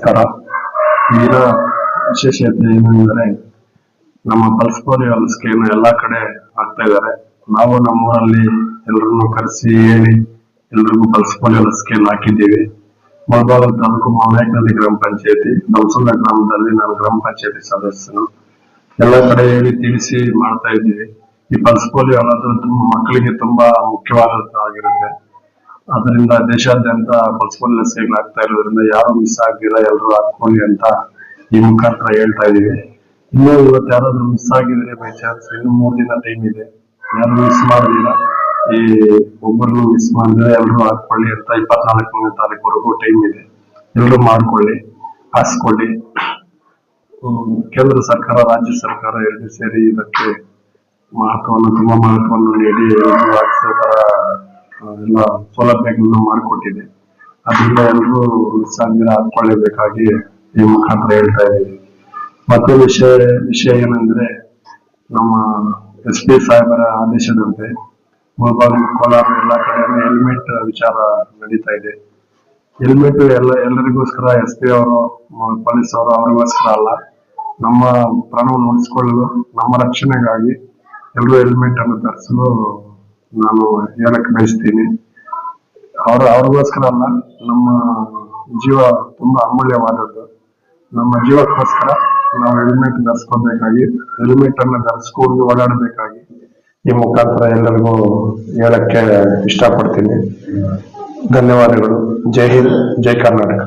ನಮಸ್ಕಾರ. ಈಗ ವಿಶೇಷತೆ ಏನೆಂದರೆ ನಮ್ಮ ಪಲ್ಸ್ ಪೋಲಿಯೋ ಲಸಿಕೆಯನ್ನು ಎಲ್ಲಾ ಕಡೆ ಹಾಕ್ತಾ ಇದ್ದಾರೆ. ನಾವು ನಮ್ಮೂರಲ್ಲಿ ಎಲ್ಲರನ್ನು ಕರೆಸಿ ಹೇಳಿ ಎಲ್ರಿಗೂ ಪಲ್ಸ್ ಪೋಲಿಯೋ ಲಸಿಕೆಯನ್ನು ಹಾಕಿದ್ದೀವಿ. ಮುಳಬಾಗಿಲು ತಾಲೂಕು ಮಾವನಾಯಕನಹಳ್ಳಿ ಗ್ರಾಮ ಪಂಚಾಯತಿ ದಂಸಲ ಗ್ರಾಮದಲ್ಲಿ ನಾನು ಗ್ರಾಮ ಪಂಚಾಯತಿ ಸದಸ್ಯನು. ಎಲ್ಲ ಕಡೆ ಹೇಳಿ ತಿಳಿಸಿ ಮಾಡ್ತಾ ಇದ್ದೀವಿ. ಈ ಪಲ್ಸ್ ಪೋಲಿಯೋ ಅನ್ನೋದು ಮಕ್ಕಳಿಗೆ ತುಂಬಾ ಮುಖ್ಯವಾದದ್ದಾಗಿರುತ್ತೆ. ಅದರಿಂದ ದೇಶಾದ್ಯಂತ ಪಲ್ಸ್ ಪೋಲಿಯೋ ಲಸಿಕೆಗಳು ಆಗ್ತಾ ಇರೋದ್ರಿಂದ ಯಾರು ಮಿಸ್ ಆಗಿಲ್ಲ, ಎಲ್ಲರೂ ಹಾಕೊಳ್ಳಿ ಅಂತ ಈ ಮುಖಾಂತರ ಹೇಳ್ತಾ ಇದೀವಿ. ಇನ್ನು ಇವತ್ತು ಯಾರಾದ್ರೂ ಮಿಸ್ ಆಗಿದ್ರೆ ಬೈ ಚಾನ್ಸ್ ಇನ್ನು 3 ದಿನ ಟೈಮ್ ಇದೆ. ಯಾರು ಮಿಸ್ ಮಾಡಿದಿಲ್ಲ, ಈ ಒಬ್ಬರನ್ನು ಮಿಸ್ ಮಾಡಿದ್ರೆ ಎಲ್ಲರೂ ಹಾಕೊಳ್ಳಿ ಅಂತ 24ನೇ ತಾರೀಕುವರೆಗೂ ಟೈಮ್ ಇದೆ. ಎಲ್ಲರೂ ಮಾಡ್ಕೊಳ್ಳಿ, ಹಾಕ್ಸ್ಕೊಳ್ಳಿ. ಕೇಂದ್ರ ಸರ್ಕಾರ, ರಾಜ್ಯ ಸರ್ಕಾರ ಎರಡು ಸೇರಿ ಇದಕ್ಕೆ ತುಂಬಾ ಮಹತ್ವವನ್ನು ನೀಡಿ ಎಲ್ಲರೂ ಹಾಕ್ಸೋ ತರ ಎಲ್ಲ ಸೌಲಭ್ಯಗಳನ್ನು ಮಾಡಿಕೊಟ್ಟಿದೆ. ಅದರಿಂದ ಎಲ್ಲರೂ ಮಿಸ್ ಆಗಿದ್ರೆ ಹಾಕೊಳ್ಳೇಬೇಕಾಗಿ ಈ ಮುಖಾಂತರ ಹೇಳ್ತಾ ಇದ್ದೀವಿ. ಮತ್ತೊಂದು ವಿಷಯ ಏನಂದ್ರೆ, ನಮ್ಮ SP ಸಾಹೇಬರ ಆದೇಶದಂತೆ ಮುಳಬಾಗಿಲು, ಕೋಲಾರ ಎಲ್ಲ ಕಡೆ ಹೆಲ್ಮೆಟ್ ವಿಚಾರ ನಡೀತಾ ಇದೆ. ಹೆಲ್ಮೆಟ್ ಎಲ್ಲರಿಗೋಸ್ಕರ SP ಅವರು, ಪೊಲೀಸ್ ಅವರು ಅವ್ರಿಗೋಸ್ಕರ ಅಲ್ಲ, ನಮ್ಮ ಪ್ರಾಣವನ್ನು ಉಳಿಸಿಕೊಳ್ಳಲು, ನಮ್ಮ ರಕ್ಷಣೆಗಾಗಿ ಎಲ್ಲರೂ ಹೆಲ್ಮೆಟ್ ಅನ್ನು ಧರಿಸಲು ನಾನು ಹೇಳಕ್ ಬಯಸ್ತೀನಿ. ಅವ್ರಿಗೋಸ್ಕರ ಅಲ್ಲ, ನಮ್ಮ ಜೀವ ತುಂಬಾ ಅಮೂಲ್ಯವಾದದ್ದು. ನಮ್ಮ ಜೀವಕ್ಕೋಸ್ಕರ ನಾವು ಹೆಲ್ಮೆಟ್ ಧರಿಸ್ಕೋಬೇಕಾಗಿ, ಹೆಲ್ಮೆಟ್ ಅನ್ನು ಧರಿಸ್ಕೊಂಡು ಓಡಾಡಬೇಕಾಗಿ ಈ ಮುಖಾಂತರ ಎಲ್ಲರಿಗೂ ಹೇಳಕ್ಕೆ ಇಷ್ಟಪಡ್ತೀನಿ. ಧನ್ಯವಾದಗಳು. ಜೈ ಹಿಂದ್, ಜೈ ಕರ್ನಾಟಕ.